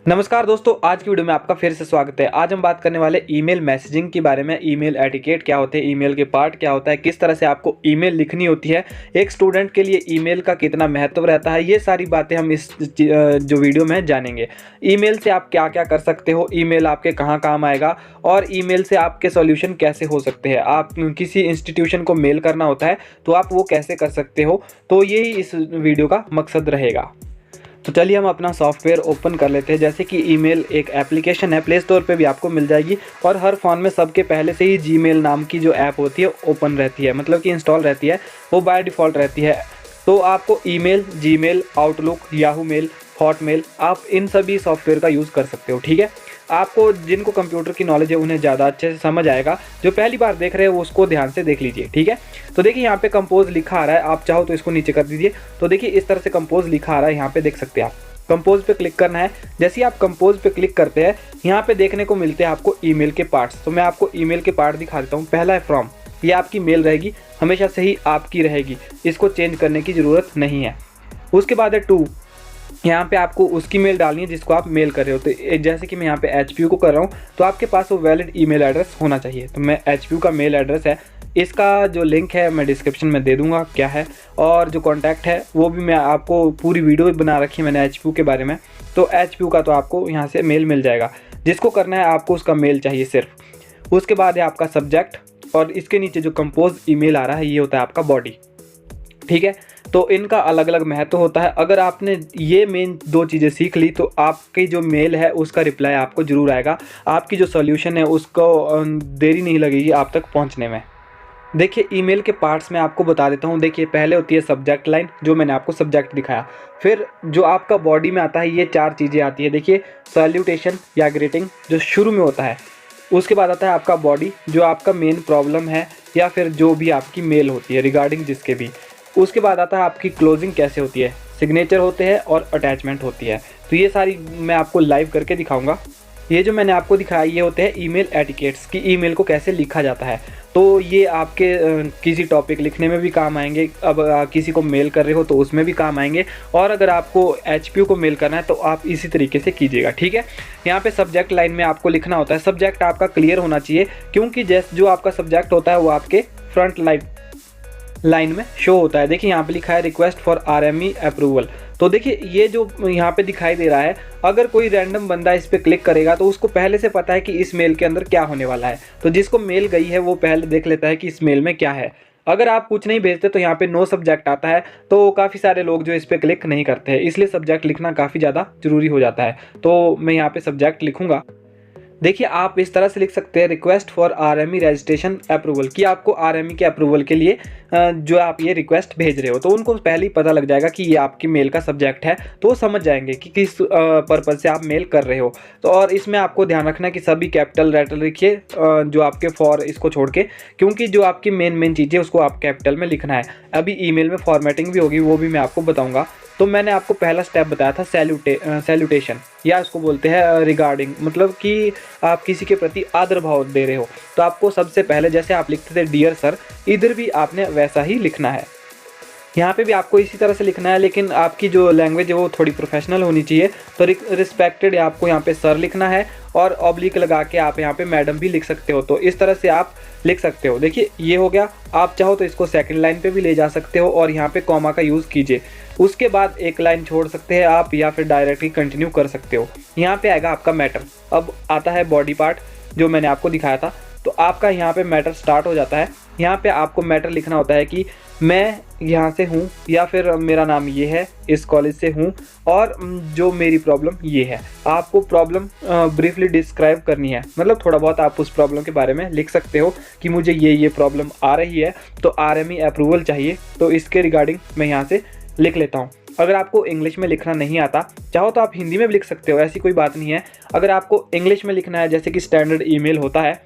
नमस्कार दोस्तों, आज की वीडियो में आपका फिर से स्वागत है। आज हम बात करने वाले ईमेल मैसेजिंग के बारे में। ईमेल एटिकेट क्या होते हैं, ईमेल के पार्ट क्या होता है, किस तरह से आपको ईमेल लिखनी होती है, एक स्टूडेंट के लिए ईमेल का कितना महत्व रहता है, ये सारी बातें हम इस जो वीडियो में जानेंगे। ईमेल से आप क्या क्या कर सकते हो, ईमेल आपके कहाँ काम आएगा और ईमेल से आपके सॉल्यूशन कैसे हो सकते हैं। आप किसी इंस्टीट्यूशन को मेल करना होता है तो आप वो कैसे कर सकते हो, तो यही इस वीडियो का मकसद रहेगा। तो चलिए हम अपना सॉफ्टवेयर ओपन कर लेते हैं। जैसे कि ईमेल एक एप्लीकेशन है, प्ले स्टोर पे भी आपको मिल जाएगी और हर फ़ोन में सबके पहले से ही जीमेल नाम की जो ऐप होती है ओपन रहती है, मतलब कि इंस्टॉल रहती है, वो बाय डिफ़ॉल्ट रहती है। तो आपको email, Gmail, Outlook, Yahoo mail, Hotmail, आप इन सभी सॉफ्टवेयर का यूज़ कर सकते हो। ठीक है, आपको जिनको कंप्यूटर की नॉलेज है उन्हें ज़्यादा अच्छे से समझ आएगा, जो पहली बार देख रहे हो उसको ध्यान से देख लीजिए। ठीक है, तो देखिए यहाँ पे कंपोज लिखा आ रहा है, आप चाहो तो इसको नीचे कर दीजिए। तो देखिए इस तरह से कंपोज लिखा आ रहा है, यहाँ पे देख सकते हैं आप। कंपोज पे क्लिक करना है। जैसे ही आप कंपोज पे क्लिक करते हैं, यहाँ पे देखने को मिलते हैं आपको ईमेल के पार्ट्स। तो मैं आपको ईमेल के पार्ट दिखा देता हूँ। पहला है फ्रॉम, ये आपकी मेल रहेगी, हमेशा से ही आपकी रहेगी, इसको चेंज करने की ज़रूरत नहीं है। उसके बाद है टू, यहाँ पे आपको उसकी मेल डालनी है जिसको आप मेल कर रहे हो। तो जैसे कि मैं यहाँ पे एचपीयू को कर रहा हूँ, तो आपके पास वो वैलिड ईमेल एड्रेस होना चाहिए। तो मैं एचपीयू का मेल एड्रेस है, इसका जो लिंक है मैं डिस्क्रिप्शन में दे दूंगा क्या है, और जो कॉन्टैक्ट है वो भी मैं आपको पूरी वीडियो बना रखी है मैंने एचपीयू के बारे में। तो एचपीयू का तो आपको यहाँ से मेल मिल जाएगा, जिसको करना है आपको उसका मेल चाहिए सिर्फ। उसके बाद है आपका सब्जेक्ट, और इसके नीचे जो कंपोज ईमेल आ रहा है ये होता है आपका बॉडी। ठीक है, तो इनका अलग अलग महत्व होता है। अगर आपने ये मेन दो चीज़ें सीख ली तो आपकी जो मेल है उसका रिप्लाई आपको ज़रूर आएगा, आपकी जो सॉल्यूशन है उसको देरी नहीं लगेगी आप तक पहुंचने में। देखिए ईमेल के पार्ट्स में आपको बता देता हूँ। देखिए पहले होती है सब्जेक्ट लाइन, जो मैंने आपको सब्जेक्ट दिखाया। फिर जो आपका बॉडी में आता है ये चार चीज़ें आती है। देखिए सैल्यूटेशन या ग्रीटिंग जो शुरू में होता है, उसके बाद आता है आपका बॉडी जो आपका मेन प्रॉब्लम है या फिर जो भी आपकी मेल होती है रिगार्डिंग जिसके भी। उसके बाद आता है आपकी क्लोजिंग कैसे होती है, सिग्नेचर होते हैं और अटैचमेंट होती है। तो ये सारी मैं आपको लाइव करके दिखाऊंगा। ये जो मैंने आपको दिखाया ये होते हैं ईमेल एटिकेट्स की, ईमेल को कैसे लिखा जाता है। तो ये आपके किसी टॉपिक लिखने में भी काम आएंगे। अब किसी को मेल कर रहे हो तो उसमें भी काम आएंगे, और अगर आपको एचपीयू को मेल करना है तो आप इसी तरीके से कीजिएगा। ठीक है, यहाँ पे सब्जेक्ट लाइन में आपको लिखना होता है, सब्जेक्ट आपका क्लियर होना चाहिए, क्योंकि जैसे जो आपका सब्जेक्ट होता है वो आपके फ्रंट लाइन में शो होता है। देखिए यहाँ पे लिखा है रिक्वेस्ट फॉर आरएमई अप्रूवल। तो देखिए ये जो यहाँ पे दिखाई दे रहा है, अगर कोई रैंडम बंदा इस पे क्लिक करेगा तो उसको पहले से पता है कि इस मेल के अंदर क्या होने वाला है। तो जिसको मेल गई है वो पहले देख लेता है कि इस मेल में क्या है। अगर आप कुछ नहीं भेजते तो यहाँ पे नो सब्जेक्ट आता है, तो काफ़ी सारे लोग जो इस पे क्लिक नहीं करते हैं, इसलिए सब्जेक्ट लिखना काफ़ी ज़्यादा ज़रूरी हो जाता है। तो मैं यहाँ पे सब्जेक्ट लिखूँगा। देखिए आप इस तरह से लिख सकते हैं request for RME registration approval, कि आपको आरएमई के अप्रूवल के लिए जो आप ये रिक्वेस्ट भेज रहे हो। तो उनको पहले ही पता लग जाएगा कि ये आपकी मेल का सब्जेक्ट है, तो वो समझ जाएंगे कि किस पर्पज़ से आप मेल कर रहे हो। तो और इसमें आपको ध्यान रखना है कि सभी कैपिटल लेटर लिखिए, जो आपके फॉर इसको छोड़ के, क्योंकि जो आपकी मेन चीज़ें उसको आप कैपिटल में लिखना है। अभी ईमेल में फॉर्मेटिंग भी होगी, वो भी मैं आपको बताऊँगा। तो मैंने आपको पहला स्टेप बताया था सैल्यूटेशन, या इसको बोलते हैं रिगार्डिंग, मतलब कि आप किसी के प्रति आदर भाव दे रहे हो। तो आपको सबसे पहले जैसे आप लिखते थे डियर सर, इधर भी आपने वैसा ही लिखना है। यहाँ पे भी आपको इसी तरह से लिखना है, लेकिन आपकी जो लैंग्वेज है वो थोड़ी प्रोफेशनल होनी चाहिए। तो रिस्पेक्टेड आपको यहाँ पे सर लिखना है, और ऑब्लिक लगा के आप यहाँ पे मैडम भी लिख सकते हो। तो इस तरह से आप लिख सकते हो। देखिए ये हो गया। आप चाहो तो इसको सेकंड लाइन पे भी ले जा सकते हो और यहाँ पे कॉमा का यूज़ कीजिए। उसके बाद एक लाइन छोड़ सकते हैं आप, या फिर डायरेक्टली कंटिन्यू कर सकते हो। यहाँ पे आएगा आपका मैटर। अब आता है बॉडी पार्ट जो मैंने आपको दिखाया था। तो आपका यहाँ पे मैटर स्टार्ट हो जाता है। यहाँ पे आपको मैटर लिखना होता है कि मैं यहाँ से हूँ, या फिर मेरा नाम ये है, इस कॉलेज से हूँ, और जो मेरी प्रॉब्लम ये है। आपको प्रॉब्लम ब्रीफली डिस्क्राइब करनी है, मतलब थोड़ा बहुत आप उस प्रॉब्लम के बारे में लिख सकते हो कि मुझे ये प्रॉब्लम आ रही है, तो आरएमई अप्रूवल चाहिए। तो इसके रिगार्डिंग मैं यहाँ से लिख लेता हूँ। अगर आपको इंग्लिश में लिखना नहीं आता, चाहो तो आप हिंदी में भी लिख सकते हो, ऐसी कोई बात नहीं है। अगर आपको इंग्लिश में लिखना है जैसे कि स्टैंडर्ड ईमेल होता है,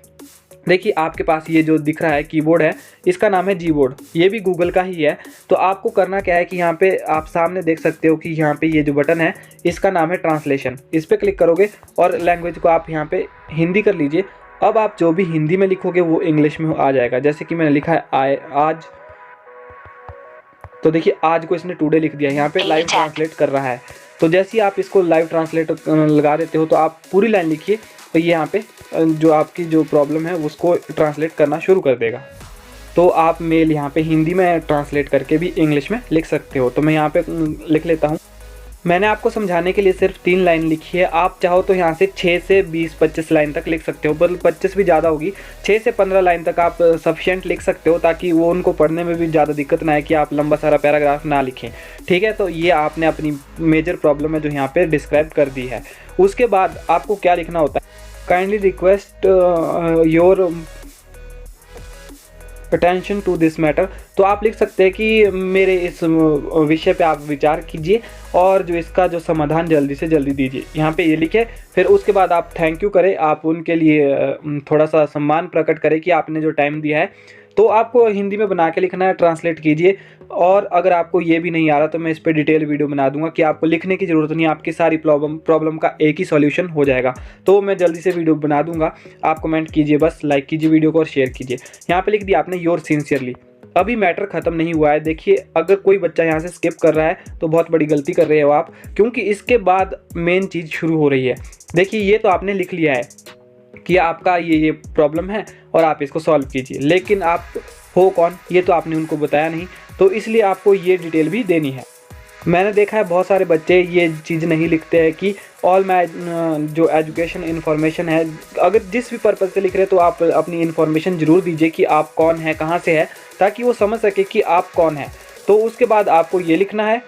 देखिए आपके पास ये जो दिख रहा है कीबोर्ड है, इसका नाम है जी बोर्ड, ये भी गूगल का ही है। तो आपको करना क्या है कि यहाँ पे आप सामने देख सकते हो कि यहाँ पे ये जो बटन है इसका नाम है ट्रांसलेशन। इस पर क्लिक करोगे और लैंग्वेज को आप यहाँ पे हिंदी कर लीजिए। अब आप जो भी हिंदी में लिखोगे वो इंग्लिश में आ जाएगा। जैसे कि मैंने लिखा है आज, तो देखिए आज को इसने टुडे लिख दिया, यहाँ पे लाइव ट्रांसलेट कर रहा है। तो जैसे ही आप इसको लाइव ट्रांसलेट लगा देते हो तो आप पूरी लाइन लिखिए, तो ये यहाँ पे जो आपकी जो प्रॉब्लम है उसको ट्रांसलेट करना शुरू कर देगा। तो आप मेल यहाँ पे हिंदी में ट्रांसलेट करके भी इंग्लिश में लिख सकते हो। तो मैं यहाँ पे लिख लेता हूँ। मैंने आपको समझाने के लिए सिर्फ 3 लाइन लिखी है, आप चाहो तो यहाँ से 6 से 20-25 लाइन तक लिख सकते हो, पर 25 भी ज़्यादा होगी। 6 से 15 लाइन तक आप सफिशिएंट लिख सकते हो, ताकि वो उनको पढ़ने में भी ज़्यादा दिक्कत ना आए कि आप लंबा सारा पैराग्राफ ना लिखें। ठीक है, तो ये आपने अपनी मेजर प्रॉब्लम है जो यहाँ पे डिस्क्राइब कर दी है। उसके बाद आपको क्या लिखना होता है, kindly request your attention to this matter. तो आप लिख सकते हैं कि मेरे इस विषय पे आप विचार कीजिए और जो इसका जो समाधान जल्दी से जल्दी दीजिए, यहाँ पे ये लिखे। फिर उसके बाद आप थैंक यू करें, आप उनके लिए थोड़ा सा सम्मान प्रकट करें कि आपने जो टाइम दिया है। तो आपको हिंदी में बना के लिखना है, ट्रांसलेट कीजिए। और अगर आपको ये भी नहीं आ रहा तो मैं इस पर डिटेल वीडियो बना दूंगा कि आपको लिखने की ज़रूरत नहीं है, आपकी सारी प्रॉब्लम का एक ही सॉल्यूशन हो जाएगा। तो मैं जल्दी से वीडियो बना दूंगा, आप कमेंट कीजिए, बस लाइक कीजिए वीडियो को और शेयर कीजिए। यहाँ पे लिख दिया आपने योर सिंसियरली। अभी मैटर ख़त्म नहीं हुआ है। देखिए, अगर कोई बच्चा यहाँ से स्किप कर रहा है तो बहुत बड़ी गलती कर रहे हो आप, क्योंकि इसके बाद मेन चीज़ शुरू हो रही है। देखिए, ये तो आपने लिख लिया है कि आपका ये प्रॉब्लम है और आप इसको सॉल्व कीजिए, लेकिन आप हो कौन ये तो आपने उनको बताया नहीं, तो इसलिए आपको ये डिटेल भी देनी है। मैंने देखा है बहुत सारे बच्चे ये चीज़ नहीं लिखते हैं कि ऑल माई जो एजुकेशन इन्फॉर्मेशन है, अगर जिस भी पर्पज़ से लिख रहे हैं तो आप अपनी इन्फॉर्मेशन ज़रूर दीजिए कि आप कौन है, कहाँ से है, ताकि वो समझ सके कि आप कौन है। तो उसके बाद आपको ये लिखना है।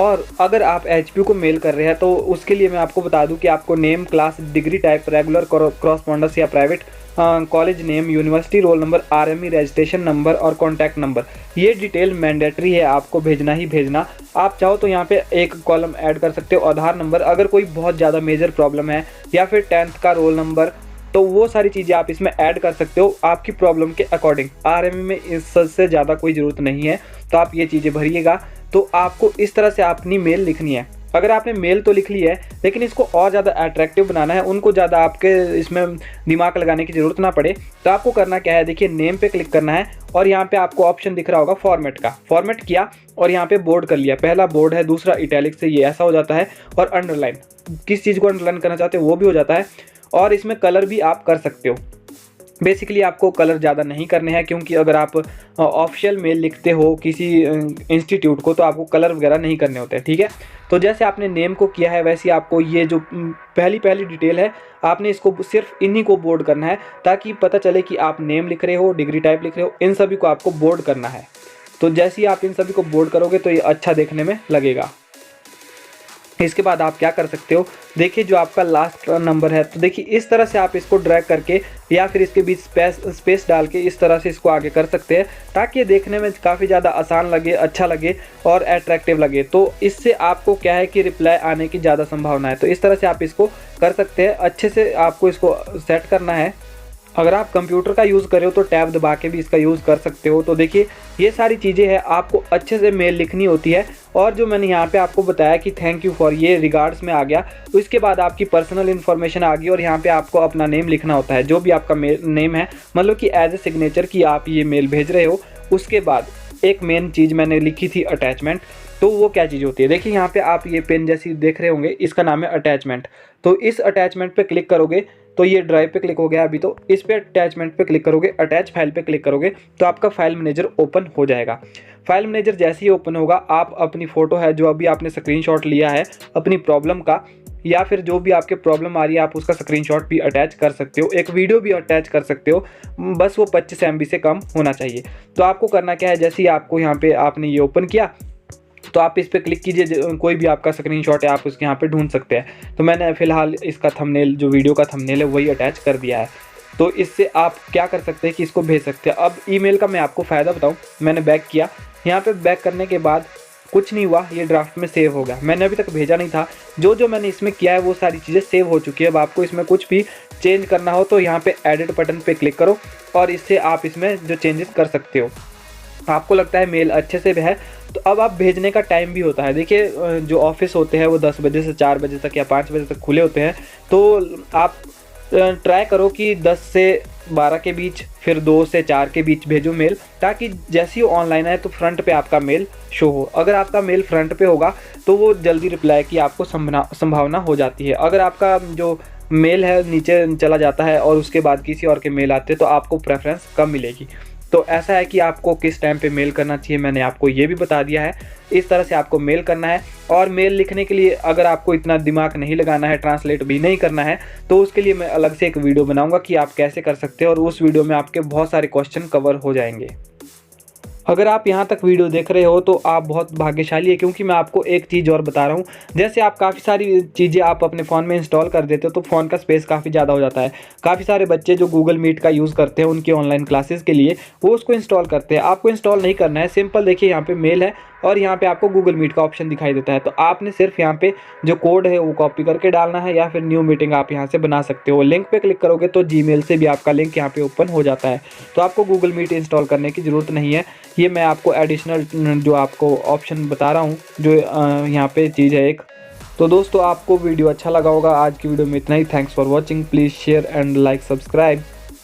और अगर आप HPU को मेल कर रहे हैं तो उसके लिए मैं आपको बता दूं कि आपको name, class, degree type, regular correspondence या private, college name, university roll number, RME registration number और कॉन्टैक्ट नंबर, ये डिटेल मैंडेटरी है, आपको भेजना ही भेजना। आप चाहो तो यहाँ पे एक कॉलम ऐड कर सकते हो, आधार नंबर, अगर कोई बहुत ज़्यादा मेजर प्रॉब्लम है, या फिर 10th का रोल नंबर, तो वो सारी चीज़ें आप इसमें ऐड कर सकते हो आपकी प्रॉब्लम के अकॉर्डिंग। RME में इससे ज़्यादा कोई ज़रूरत नहीं है, तो आप ये चीज़ें भरिएगा। तो आपको इस तरह से अपनी मेल लिखनी है। अगर आपने मेल तो लिख ली है, लेकिन इसको और ज़्यादा अट्रैक्टिव बनाना है, उनको ज़्यादा आपके इसमें दिमाग लगाने की ज़रूरत ना पड़े, तो आपको करना क्या है, देखिए नेम पे क्लिक करना है और यहाँ पे आपको ऑप्शन दिख रहा होगा फॉर्मेट का, फॉर्मेट किया और यहाँ पे बोर्ड कर लिया। पहला बोर्ड है, दूसरा इटैलिक से ये ऐसा हो जाता है, और अंडरलाइन, किस चीज़ को अंडरलाइन करना चाहते हो वो भी हो जाता है। और इसमें कलर भी आप कर सकते हो। बेसिकली आपको कलर ज़्यादा नहीं करने हैं, क्योंकि अगर आप ऑफिशियल मेल लिखते हो किसी इंस्टीट्यूट को तो आपको कलर वगैरह नहीं करने होते हैं। ठीक है, तो जैसे आपने नेम को किया है वैसे आपको ये जो पहली डिटेल है आपने इसको सिर्फ इन्हीं को बोर्ड करना है, ताकि पता चले कि आप नेम लिख रहे हो, डिग्री टाइप लिख रहे हो, इन सभी को आपको बोर्ड करना है। तो जैसे ही आप इन सभी को बोर्ड करोगे तो ये अच्छा देखने में लगेगा। इसके बाद आप क्या कर सकते हो, देखिए जो आपका लास्ट नंबर है, तो देखिए इस तरह से आप इसको ड्रैग करके या फिर इसके बीच स्पेस डाल के इस तरह से इसको आगे कर सकते हैं, ताकि ये देखने में काफ़ी ज़्यादा आसान लगे, अच्छा लगे और अट्रैक्टिव लगे। तो इससे आपको क्या है कि रिप्लाई आने की ज़्यादा संभावना है। तो इस तरह से आप इसको कर सकते हैं। अच्छे से आपको इसको सेट करना है। अगर आप कंप्यूटर का यूज़ कर रहे हो तो टैब दबा के भी इसका यूज़ कर सकते हो। तो देखिए ये सारी चीज़ें हैं, आपको अच्छे से मेल लिखनी होती है। और जो मैंने यहाँ पे आपको बताया कि थैंक यू फॉर, ये रिगार्ड्स में आ गया, तो इसके बाद आपकी पर्सनल इन्फॉर्मेशन आ गई और यहाँ पे आपको अपना नेम लिखना होता है, जो भी आपका नेम है, मतलब कि एज ए सिग्नेचर की आप ये मेल भेज रहे हो। उसके बाद एक मेन चीज़ मैंने लिखी थी अटैचमेंट, तो वो क्या चीज़ होती है, देखिए यहाँ पे आप ये पेन जैसी देख रहे होंगे, इसका नाम है अटैचमेंट। तो इस अटैचमेंट पे क्लिक करोगे तो ये ड्राइव पे क्लिक हो गया अभी, तो इस पे अटैचमेंट पे क्लिक करोगे, अटैच फाइल पे क्लिक करोगे तो आपका फाइल मैनेजर ओपन हो जाएगा। फाइल मैनेजर जैसे ही ओपन होगा, आप अपनी फ़ोटो है जो अभी आपने स्क्रीनशॉट लिया है अपनी प्रॉब्लम का, या फिर जो भी आपके प्रॉब्लम आ रही है आप उसका स्क्रीनशॉट भी अटैच कर सकते हो, एक वीडियो भी अटैच कर सकते हो, बस वो 25 MB से कम होना चाहिए। तो आपको करना क्या है, जैसे ही आपको यहाँ पे आपने ये ओपन किया तो आप इस पर क्लिक कीजिए, कोई भी आपका स्क्रीनशॉट है आप उसके यहाँ पे ढूंढ सकते हैं। तो मैंने फ़िलहाल इसका थंबनेल, जो वीडियो का थंबनेल है वही अटैच कर दिया है। तो इससे आप क्या कर सकते हैं कि इसको भेज सकते हैं। अब ईमेल का मैं आपको फ़ायदा बताऊं, मैंने बैक किया, यहाँ पे बैक करने के बाद कुछ नहीं हुआ, ये ड्राफ्ट में सेव हो गया। मैंने अभी तक भेजा नहीं था, जो मैंने इसमें किया है वो सारी चीज़ें सेव हो चुकी है। अब आपको इसमें कुछ भी चेंज करना हो तो यहाँ पे एडिट बटन पे क्लिक करो और इससे आप इसमें जो चेंजेस कर सकते हो। आपको लगता है मेल अच्छे से है, तो अब आप भेजने का टाइम भी होता है। देखिए जो ऑफिस होते हैं वो 10 बजे से 4 बजे तक या 5 बजे तक खुले होते हैं, तो आप ट्राई करो कि 10 से 12 के बीच, फिर 2 से 4 के बीच भेजो मेल, ताकि जैसे ही ऑनलाइन आए तो फ्रंट पे आपका मेल शो हो। अगर आपका मेल फ्रंट पे होगा तो वो जल्दी रिप्लाई की आपको संभावना हो जाती है। अगर आपका जो मेल है नीचे चला जाता है और उसके बाद किसी और के मेल आते हैं तो आपको प्रेफरेंस कम मिलेगी। तो ऐसा है कि आपको किस टाइम पे मेल करना चाहिए, मैंने आपको ये भी बता दिया है। इस तरह से आपको मेल करना है। और मेल लिखने के लिए अगर आपको इतना दिमाग नहीं लगाना है, ट्रांसलेट भी नहीं करना है, तो उसके लिए मैं अलग से एक वीडियो बनाऊंगा कि आप कैसे कर सकते हैं, और उस वीडियो में आपके बहुत सारे क्वेश्चन कवर हो जाएंगे। अगर आप यहाँ तक वीडियो देख रहे हो तो आप बहुत भाग्यशाली है, क्योंकि मैं आपको एक चीज़ और बता रहा हूँ। जैसे आप काफ़ी सारी चीज़ें आप अपने फ़ोन में इंस्टॉल कर देते हो तो फ़ोन का स्पेस काफ़ी ज़्यादा हो जाता है। काफ़ी सारे बच्चे जो गूगल मीट का यूज़ करते हैं उनकी ऑनलाइन क्लासेस के लिए, वो उसको इंस्टॉल करते हैं। आपको इंस्टॉल नहीं करना है, सिंपल देखिए यहाँ पे मेल है और यहाँ पे आपको गूगल मीट का ऑप्शन दिखाई देता है। तो आपने सिर्फ यहाँ पे जो कोड है वो कॉपी करके डालना है, या फिर न्यू मीटिंग आप यहाँ से बना सकते हो। लिंक पे क्लिक करोगे तो जीमेल से भी आपका लिंक यहाँ पे ओपन हो जाता है। तो आपको गूगल मीट इंस्टॉल करने की ज़रूरत नहीं है। ये मैं आपको एडिशनल जो आपको ऑप्शन बता रहा हूँ, जो यहाँ पे चीज़ है एक। तो दोस्तों आपको वीडियो अच्छा लगा होगा। आज की वीडियो में इतना ही। Thanks for watching. Please share and like subscribe.